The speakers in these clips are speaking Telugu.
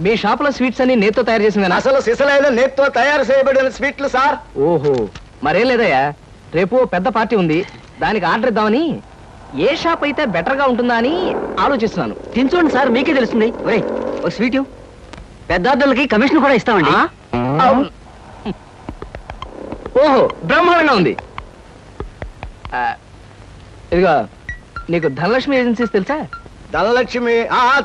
మీ షాప్ లో స్వీట్స్ అన్ని నేతో తయారు చేసింది. అసలు సిసలైన నేత్తో తయారు చేయబడిన స్వీట్లు సార్. ఓహో, మరేం లేదయ్యా, రేపు పెద్ద పార్టీ ఉంది, దానికి ఆర్డర్ ఇద్దామని. ఏ షాప్ అయితే బెటర్ గా ఉంటుందా అని ఆలోచిస్తున్నాను. తినచూడండి సార్, మీకే తెలుస్తుంది. ఒరేయ్, ఒక స్వీట్ పెద్ద ఆర్డర్లకి కమిషన్ కూడా ఇస్తామండి. ఓహో, బ్రహ్మాండంగా ఉంది. ఇదిగో, నీకు ధనలక్ష్మి ఏజెన్సీస్ తెలుసా? ధనలక్ష్మి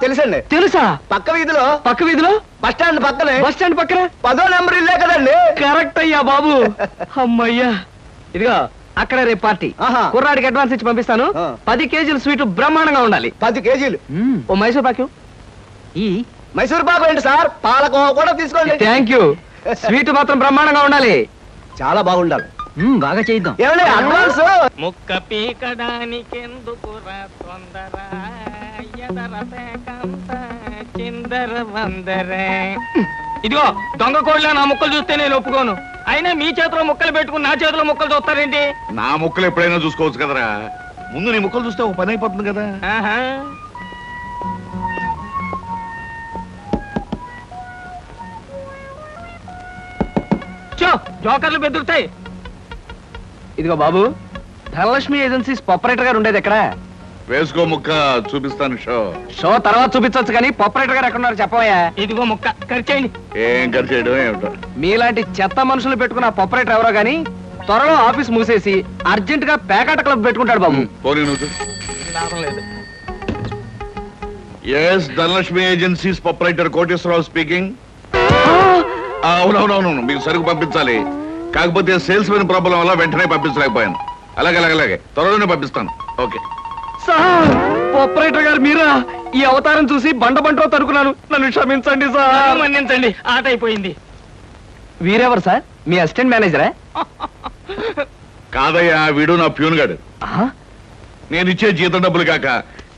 తెలుసండి. తెలుసా? పక్క వీధిలో బస్ స్టాండ్ పక్కనే. బస్ స్టాండ్ పక్కన 10వ నెంబర్ ఇల్లే కదండి. కరెక్ట్ అయ్యా బాబు. అమ్మయ్యా, ఇదిగో అక్కడ రేపు పార్టీ. కుర్రాడికి అడ్వాన్స్ ఇచ్చి పంపిస్తాను. 10 కేజీల స్వీట్ బ్రహ్మాండంగా ఉండాలి. 10 కేజీలు. ఓ మైసూర్ పాకు. ఈ మైసూర్ పాకు ఏంటి సార్, పాలకోవా కూడా తీసుకోండి. Thank you. స్వీట్ మాత్రం బ్రహ్మాండంగా ఉండాలి. చాలా బాగుండాలి. బాగా చేద్దాం. ఏమండి అడ్వాన్స్? ముక్క పీకడానికెందుకురా తొందర, చిందర వందరే. ఇదిగో దొంగ కోళ్ళ నా ముక్కలు చూస్తే నేను ఒప్పుకోను. అయినా మీ చేతిలో ముక్కలు పెట్టుకుని నా చేతిలో ముక్కలు చూస్తారేంటి? నా ముక్కలు ఎప్పుడైనా చూసుకోవచ్చు కదరా. ముందు నీ ముక్కలు చూస్తే ఒక పని అయిపోతుంది కదా. జోకర్లు బెదురుతాయి. ఇదిగో బాబు, ధనలక్ష్మి ఏజెన్సీస్ ఆపరేటర్ గారు ఉండేది ఎక్కడ? వేసుకో ముక్క, చూపిస్తాను. షో తర్వాత చూపించవచ్చు కానీ ఆపరేటర్ గారు ఎక్కడున్నారు చెప్పవయ్యా. ఇదిగో ముక్క ఖర్చేయండి. ఏం ఖర్చు చేయడం ఏమిటో. మీలాంటి చెత్త మనుషులు పెట్టుకున్న ఆపరేటర్ ఎవరో గానీ త్వరలో ఆఫీస్ మూసేసి అర్జెంట్ గా పేకాట క్లబ్ పెట్టుకుంటాడు బాబు. పోనీ నువ్వు. లాభం లేదు. Yes, Dhanalakshmi agencies proprietor Koteswararao speaking. అవునవునవును, మీకు సరుకు పంపించాలి. కాకపోతే సేల్స్ మెన్ ప్రాబ్లం వల్ల వెంటనే పంపించలేకపోయాను. అలాగే త్వరలోనే పంపిస్తాను. ఓకే సార్, ఆపరేటర్ గారు మీరా? ఈ అవతారం చూసి బండబంటో తరుకున్నాను, నన్ను క్షమించండి సార్. మన్నించండి, ఆట అయిపోయింది. వీరెవరు సార్? మీ అసిస్టెంట్ మేనేజరా? కాదయ్యా, వీడు నా ప్యూన్ గాడు. నేను ఇచ్చే జీతం డబ్బులు కాక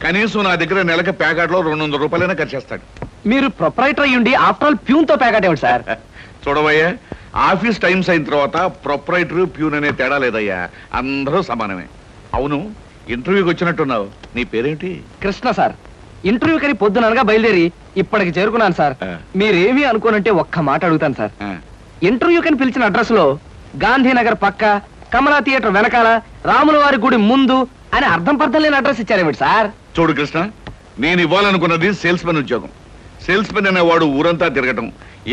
కనీసం నా దగ్గర నెలకి ప్యాకెట్లో 200 రూపాయలైనా ఖర్చు చేస్తాడు. మీరు ప్రొపరైటర్ అయ్యుండి ఆఫ్టర్ ఆల్ ప్యూన్ తో ప్యాకెట్ ఏమిటి సార్? చూడవయ్యా, ఆఫీస్ టైమ్స్ అయిన తర్వాత ప్రొపరైటర్ ప్యూన్ అనే తేడా లేదయ్యా, అందరూ సమానమే. అవును, ఇంటర్వ్యూకి వచ్చినట్టున్నావు, నీ పేరేంటి? కృష్ణ సార్. ఇంటర్వ్యూ కని పొద్దుననగా బయలుదేరి ఇప్పటికి చేరుకున్నాను సార్. మీరేమీ అనుకోనంటే ఒక్క మాట అడుగుతాను సార్. ఇంటర్వ్యూ కని పిలిచిన అడ్రస్ లో గాంధీనగర్ పక్క, కమలా థియేటర్ వెనకాల, రాముల వారి గుడి ముందు అని అర్థం పర్థం లేని అడ్రస్ ఇచ్చారేమిటి సార్? చూడు కృష్ణ, నేను ఇవ్వాలనుకున్నది సేల్స్ మెన్ ఉద్యోగం. సేల్స్ మెన్ అనేవాడు ఊరంతా తిరగటం,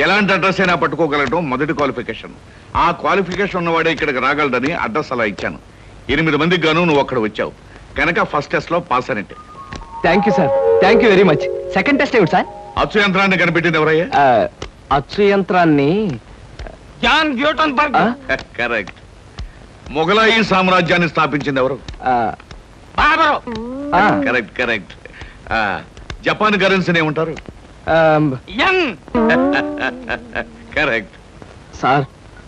ఎలాంటి అడ్రస్ అయినా పట్టుకోగలగటం మొదటి క్వాలిఫికేషన్. ఆ క్వాలిఫికేషన్ ఉన్నవాడే ఇక్కడికి రాగలడని అడ్రస్ అలా ఇచ్చాను. 8 మందికి గాను నువ్వు అక్కడ వచ్చావు కనుక ఫస్ట్ టెస్ట్ లో పాస్ అనేట్టు. Thank you sir, thank you very much. Second test ఏమిటి సార్? అచ్చు యంత్రాన్ని కనిపెట్టింది ఎవరయ్యా? అచ్చు యంత్రాన్ని జాన్ గ్యూటన్బర్గ్. కరెక్ట్. మొఘలాయి సామ్రాజ్యాన్ని స్థాపించింది ఎవరు? బాబరు. కరెక్ట్. జపాన్ కరెన్సీని ఏమంటారు? యం. కరెక్ట్. సార్,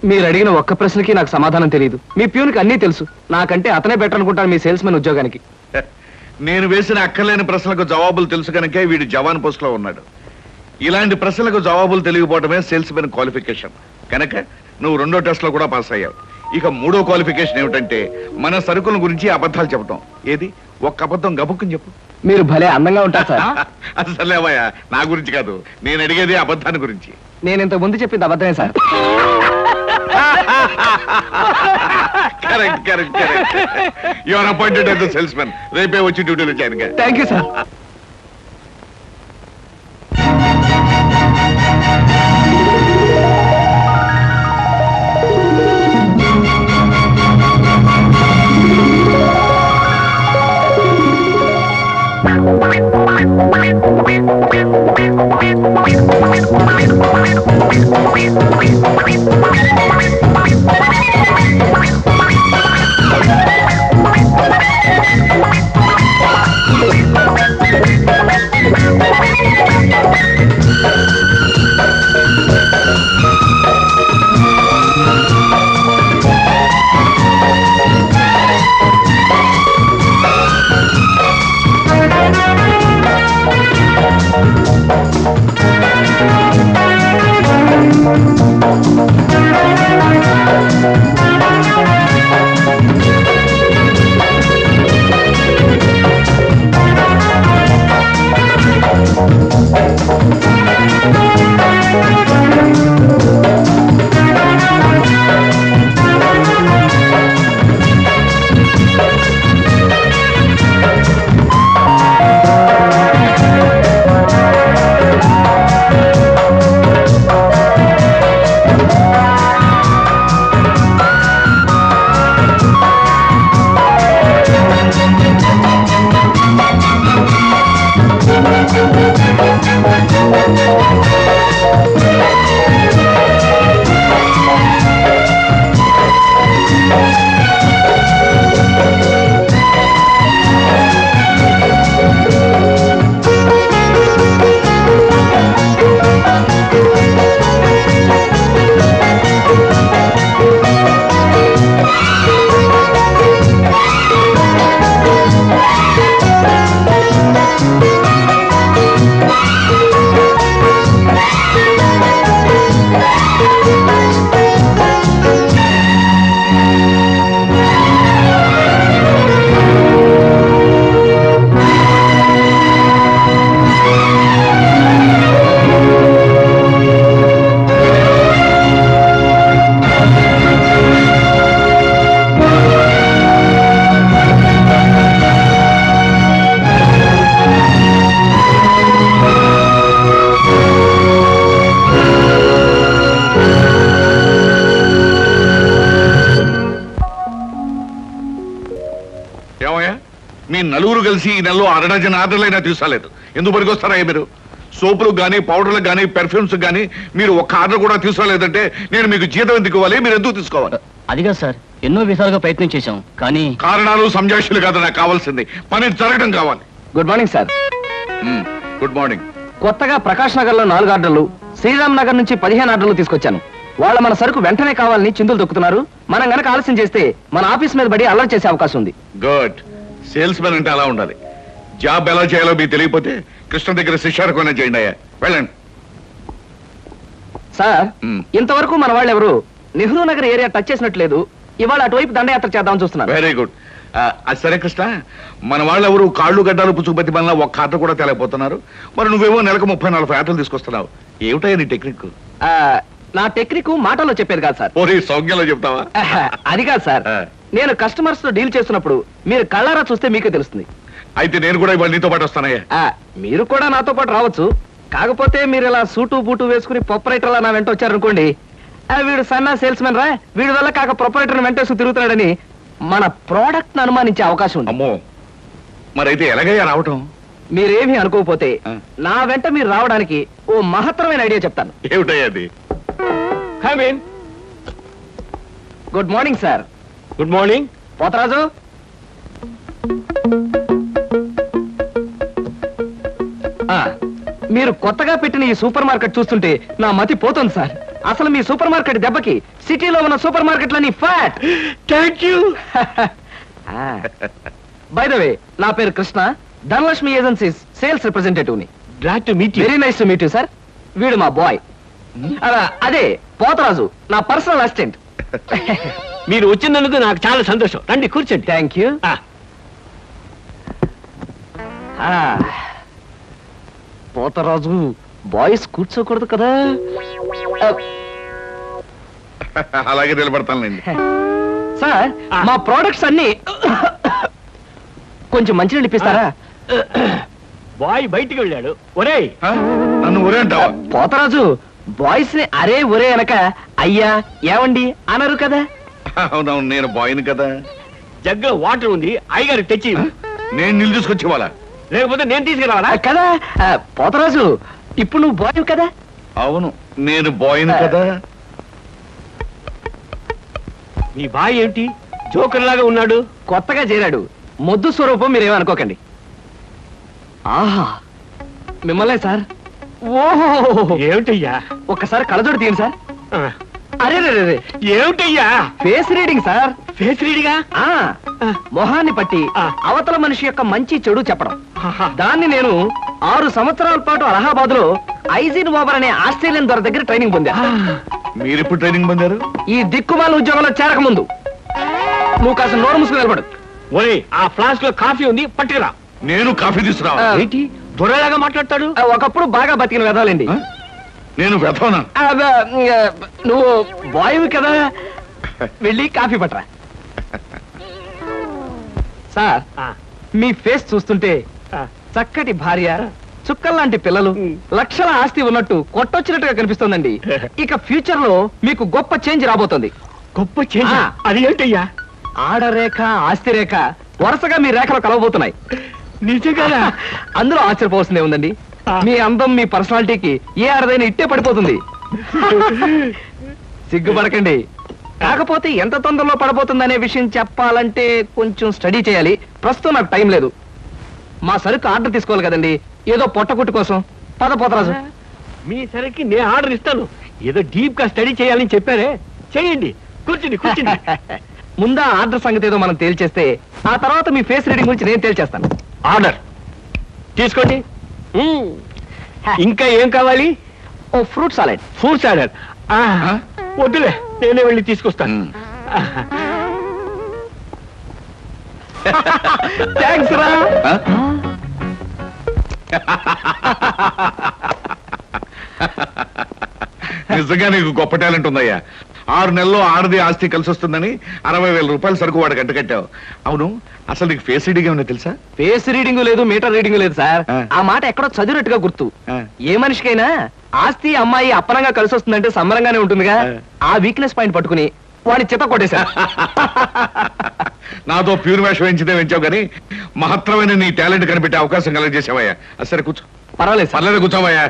మీరు అడిగిన ఒక్క ప్రశ్నకి నాకు సమాధానం తెలియదు. మీ ప్యూన్కి అన్నీ తెలుసు. నాకంటే అతనే బెటర్ అనుకుంటాను మీ సేల్స్ మెన్ ఉద్యోగానికి. నేను వేసిన అక్కర్లేని ప్రశ్నలకు జవాబులు తెలుసు కనుకే వీడు జవాన్ పోస్ట్ లో ఉన్నాడు. ఇలాంటి ప్రశ్నలకు జవాబులు తెలియకపోవడమే సేల్స్ మెన్ క్వాలిఫికేషన్. కనుక నువ్వు 2వ టెస్ట్ లో కూడా పాస్ అయ్యావు. ఇక 3వ క్వాలిఫికేషన్ ఏమిటంటే మన సరుకుల గురించి అబద్ధాలు చెప్పడం. ఏది, ఒక్క అబద్ధం గబుక్కుని చెప్పు. మీరు భలే అందంగా ఉంటారు సార్. అసలేవయ్యా, నా గురించి కాదు, నేను అడిగేది అబద్ధాన్ని గురించి. నేను ఇంతకు ముందు చెప్పింది అబద్ధమే sir. Correct. You are appointed as the salesmen. రేపే వచ్చి డ్యూటీలో జాయిన్ గా. Thank you sir. మీ నలుగురు కలిసి ఈ నెలలో అరడజన ఆర్డర్లైనా తీసుకోలేదు. ఎందుకు పనికొస్తారా మీరు? సోపులకు కానీ పౌడర్లకు కానీ పెర్ఫ్యూమ్స్ కానీ మీరు ఒక్క ఆర్డర్ కూడా తీసుకోలేదంటే నేను మీకు జీతం ఎందుకు ఇవ్వాలి? మీరు ఎందుకు తీసుకోవాలి? అదిగా సార్, ఎన్నో విధాలుగా ప్రయత్నం చేశాం కానీ కారణాలు సంజాషులు కాదు నాకు కావాల్సింది, పని జరగడం కావాలి. Good morning sir. Good morning. కొత్తగా ప్రకాష్ నగర్ లో 4 ఆర్డర్లు, శ్రీరామ్ నగర్ నుంచి 15 ఆర్డర్లు తీసుకొచ్చాను. వాళ్ళ మన సరుకు వెంటనే కావాలని చిందులు తొక్కుతున్నారు. మనం గనక ఆలస్యం చేస్తే మన ఆఫీస్ మీద పడి అల్లరి చేసే అవకాశం ఉంది. గుడ్. సేల్స్ మెన్ అంటే అలా ఉండాలి. జాబ్ ఎలా చేయాలో మీకు తెలియకపోతే కృష్ణ దగ్గర శిష్యారకమైనా చేయండి అయ్యా. వెళ్ళండి. సార్, ఇంతవరకు మన వాళ్ళు ఎవరు నెహ్రూ నగర్ ఏరియా టచ్ చేసినట్లేదు. ఇవాళ అటువైపు దండయాత్ర చేద్దామని చూస్తున్నారు. Very good. అది సరే కృష్ణ, మన వాళ్ళు ఎవరు కాళ్ళు గడ్డాలు పుచ్చుకుపతి వల్ల ఒక్క ఆర్డర్ కూడా తేలేకపోతున్నారు. మరి నువ్వేమో నెలకు 30-40 ఆర్డర్లు తీసుకొస్తున్నావు. ఏమిటయ్యా నీ టెక్నిక్? నా టెక్నిక్ మాటల్లో చెప్పేది కాదు సార్. ఓరి సౌజ్ఞలో చెప్తావా? అది కాదు సార్, నేను కస్టమర్స్ తో డీల్ చేస్తున్నప్పుడు మీరు కళ్ళారా చూస్తే మీకే తెలుస్తుంది. అయితే నేను కూడా ఇవాళ నీతో పాటు వస్తానయ్యా. మీరు కూడా నాతో పాటు రావచ్చు. కాకపోతే మీరు ఇలా సూటు బూటు వేసుకుని ప్రొపరేటర్ నా వెంట వచ్చారనుకోండి, వీడు సన్నా సేల్స్ మెన్ రా, వీడి వల్ల కాక ప్రొపరేటర్ వెంటేసుకు తిరుగుతున్నాడని మన ప్రోడక్ట్ ను అనుమానించే అవకాశం ఉంది. అమ్మో, మరైతే ఎలాగయ్యా రావటం? మీరేమీ అనుకోకపోతే నా వెంట మీరు రావడానికి ఓ మహత్తరమైన ఐడియా చెప్తాను. ఏమిటయ్యా అది? Come in. Good morning sir. Good morning. Potharaju, మీరు కొత్తగా పెట్టిన ఈ సూపర్ మార్కెట్ చూస్తుంటే నా మతి పోతుంది సార్. అసలు మీ సూపర్ మార్కెట్ దెబ్బకి సిటీలో ఉన్న సూపర్ మార్కెట్లని ఫ్యాట్. Thank you. By the way, నా పేరు Krishna, Dhanalakshmi agencies sales representative ని. Glad to meet you. Very nice to meet you sir. వీడు మా బాయ్. అదే పోతరాజు, నా పర్సనల్ అసిస్టెంట్. మీరు వచ్చినందుకు నాకు చాలా సంతోషం. రండి కూర్చోండి. Thank you. పోతరాజు, బాయ్స్ కూర్చోకూడదు కదా. అలాగే నిలబడతానులేండి. సార్, మా ప్రోడక్ట్స్ అన్ని కొంచెం మంచినీళ్ళు ఇప్పిస్తారా? బాయ్ బయటికి వెళ్ళాడు. ఒరేయ్, నన్ను ఊరే అంటావా? పోతరాజు, బాయ్స్ ని అరే ఒరే అనక అయ్యా ఏవండి అనరు కదా. అవునవును, నేను బాయ్ని కదా. జగ్గులో వాటర్ ఉంది, అయ్యగారు తెచ్చి. నేను నీళ్ళు తీసుకొచ్చి ఇవ్వాలా? లేకపోతే నేను తీసుకురావాలా? కదా. పోతరాజు, ఇప్పుడు నువ్వు బాయ్ కదా. అవును, నేను బాయ్ని కదా. మీ బాయ్ ఏమిటి జోకర్ లాగా ఉన్నాడు? కొత్తగా చేరాడు, మొద్దు స్వరూపం, మీరేమనుకోకండి. ఆహా, మిమ్మల్నే సార్. ఓహో, ఏమిటయ్యా? ఒక్కసారి కళ్ళజోడు తీయండి సార్. ఆ, అరే రే, ఏమిటయ్యా? Face reading sir. ఫేస్ రీడింగా? మొహాన్ని పట్టి అవతల మనిషి యొక్క మంచి చెడు చెప్పడం. దాన్ని నేను 6 సంవత్సరాల పాటు అలహాబాద్ లో ఐజిన్ ఓవర్ అనే ఆస్ట్రేలియన్ దొర దగ్గర ట్రైనింగ్ పొందా. మీరెప్పుడు ట్రైనింగ్ పొందారు? ఈ దిక్కుమాల ఉద్యోగంలో చేరక ముందు. నువ్వు కాస్త నోరు మూసుకుని నిలబడు. ఒరే, ఆ ఫ్లాస్క్ లో కాఫీ ఉంది, పట్టుకురా. నేను కాఫీ తీసుకురావా? ఏంటి దొరలాగా మాట్లాడతాడు? ఒకప్పుడు బాగా బతికిన వెదాలండి. నేను వెతవనా? నువ్వు బాయ్ కదా, వెళ్ళి కాఫీ పట్టరా. సార్, మీ ఫేస్ చూస్తుంటే చక్కటి భార్య, చుక్కల్లాంటి పిల్లలు, లక్షల ఆస్తి ఉన్నట్టు కొట్టొచ్చినట్టుగా కనిపిస్తోందండి. ఇక ఫ్యూచర్ లో మీకు గొప్ప చేంజ్ రాబోతుంది. గొప్ప చేంజ్? అది ఏంటయ్యా? ఆడరేఖ, ఆస్తి రేఖ వరుసగా మీ రేఖలు కలవబోతున్నాయి. నిజంగా? అందులో ఆశ్చర్యపోవాల్సిందే ఉందండి. మీ అందం, మీ పర్సనాలిటీకి ఏ ఆడదైనా ఇట్టే పడిపోతుంది. సిగ్గుపడకండి. కాకపోతే ఎంత తొందరలో పడబోతుందనే విషయం చెప్పాలంటే కొంచెం స్టడీ చేయాలి. ప్రస్తుతం నాకు టైం లేదు. మా సరుకు ఆర్డర్ తీసుకోవాలి కదండి, ఏదో పొట్టకుట్టు కోసం. పద పోతరాజు. మీ సరికి నేను ఆర్డర్ ఇస్తాను. ఏదో డీప్ గా స్టడీ చేయాలని చెప్పారే, చేయండి. కూర్చుని కూర్చుని. ముందా ఆర్డర్ సంగతి ఏదో మనం తేల్చేస్తే ఆ తర్వాత మీ ఫేస్ రీడింగ్ గురించి నేను తేల్చేస్తాను. ఆర్డర్ తీసుకోండి. ఇంకా ఏం కావాలి? ఓ ఫ్రూట్ సాలెడ్. ఫ్రూట్ సాలెడ్ వద్దులే, నేనే వెళ్ళి తీసుకొస్తాను. థ్యాంక్స్ రా. నిజంగా నీకు గొప్ప టాలెంట్ ఉందయ్యా. 6 నెలల్లో ఆడది ఆస్తి కలిసి వస్తుందని 60,000 రూపాయల సరుకు వాడికి అంటకట్టావు. అవును, అసలు నీకు ఫేస్ రీడింగ్ ఏమన్నా తెలుసా? ఫేస్ రీడింగ్ లేదు, మీటర్ రీడింగ్ లేదు సార్. ఆ మాట ఎక్కడో చదివినట్టుగా గుర్తు. ఏ మనిషికైనా ఆస్తి, అమ్మాయి అప్పనంగా కలిసి వస్తుందంటే సంబరంగానే ఉంటుందిగా. ఆ వీక్నెస్ పాయింట్ పట్టుకుని వాడిని చిత్త కొట్టేశా. నాతో ప్యూర్ వేషం వేయించితే వేయించావు కానీ మహత్తరమైన నీ టాలెంట్ కనిపెట్టే అవకాశం కలగజేసావయ్యా. సరే కూర్చో. పర్వాలేదు సార్. పర్లేదు కూర్చోవయ్యా.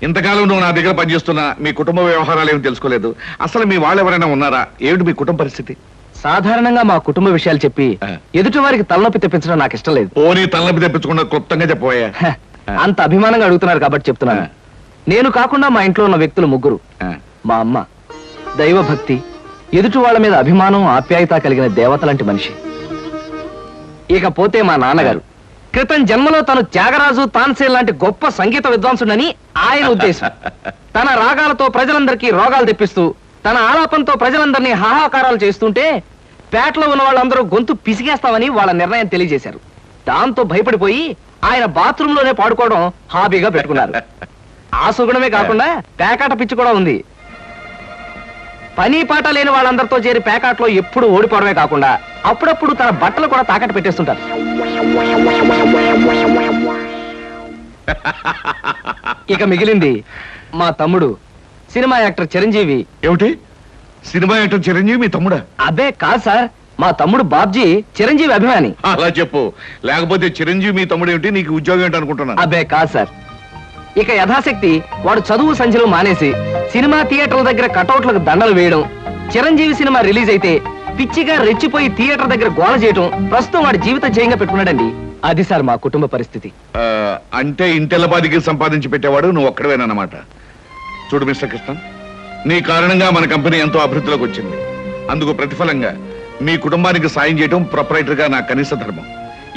ఇంతకాలం నువ్వు నా దగ్గర పనిచేస్తున్నా మీ కుటుంబ వ్యవహారాలు ఏమి తెలుసుకోలేదు. అసలు మీ వాళ్ళు ఎవరైనా ఉన్నారా? ఏమిటి మీ కుటుంబ పరిస్థితి? సాధారణంగా మా కుటుంబ విషయాలు చెప్పి ఎదుటి వారికి తలనొప్పి తెప్పించడం నాకు ఇష్టం లేదు. పోనీ తలనొప్పి తెప్పించకుండా క్లుప్తంగా చెప్పబోయా. హ, అంత అభిమానంగా అడుగుతున్నారు కాబట్టి చెప్తున్నాను. నేను కాకుండా మా ఇంట్లో ఉన్న వ్యక్తులు ముగ్గురు. మా అమ్మ దైవభక్తి, ఎదుటి వాళ్ళ మీద అభిమానం, ఆప్యాయత కలిగిన దేవత లాంటి మనిషి. ఇకపోతే మా నాన్నగారు క్రితం జన్మలో తను త్యాగరాజు, తాన్సేన్ లాంటి గొప్ప సంగీత విద్వాంసుడని ఆయన ఉద్దేశం. తన రాగాలతో ప్రజలందరికీ రోగాలు తెప్పిస్తూ, తన ఆలాపంతో ప్రజలందరినీ హాహాకారాలు చేస్తుంటే పేటలో ఉన్న వాళ్ళందరూ గొంతు పిసిగేస్తామని వాళ్ళ నిర్ణయం తెలియజేశారు. దాంతో భయపడిపోయి ఆయన బాత్రూమ్ లోనే పాడుకోవడం హాబీగా పెట్టుకున్నారు. ఆ సుగుణమే కాకుండా పేకాట పిచ్చి కూడా ఉంది. పని పాట లేని వాళ్ళందరితో చేరి పేకాట్లో ఎప్పుడు ఓడిపోవడమే కాకుండా అప్పుడప్పుడు తన బట్టలు కూడా తాకట్టు పెట్టేస్తుంటారు. ఇక మిగిలింది మా తమ్ముడు సినిమా యాక్టర్ చిరంజీవి. ఏమిటి? సినిమా యాక్టర్ చిరంజీవి మీ తమ్ముడా? అబ్బే కాదు సార్, మా తమ్ముడు బాబ్జీ చిరంజీవి అభిమాని. అలా చెప్పు, లేకపోతే చిరంజీవి మీ తమ్ముడు ఏమిటి, నీకు ఉద్యోగం ఏంటి అనుకుంటున్నాను. అబ్బే కాదు సార్, ఇక యథాశక్తి వాడు చదువు సంధ్యలు మానేసి సినిమా థియేటర్ల దగ్గర కటౌట్లకు దండలు వేయడం, చిరంజీవి సినిమా రిలీజ్ అయితే పిచ్చిగా రెచ్చిపోయి థియేటర్ దగ్గర గోల చేయడం ప్రస్తుతం వాడి జీవిత జయంగా పెట్టుకున్నాడండి. అది సార్ మా కుటుంబ పరిస్థితి. అంటే ఇంటెల్లపాదికి సంపాదించి పెట్టేవాడు నువ్వు ఒక్కడవేనన్నమాట. చూడు మిస్టర్ కృష్ణ, నీ కారణంగా మన కంపెనీ ఎంతో అభివృద్ధిలోకి వచ్చింది. అందుకు ప్రతిఫలంగా మీ కుటుంబానికి సాయం చేయడం ప్రొపరైటర్ గా నా కనీస ధర్మం.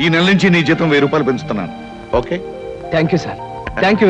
ఈ నెల నుంచి నీ జీతం 1000 రూపాయలు పెంచుతున్నాను. Okay? Thank you sir. Thank you very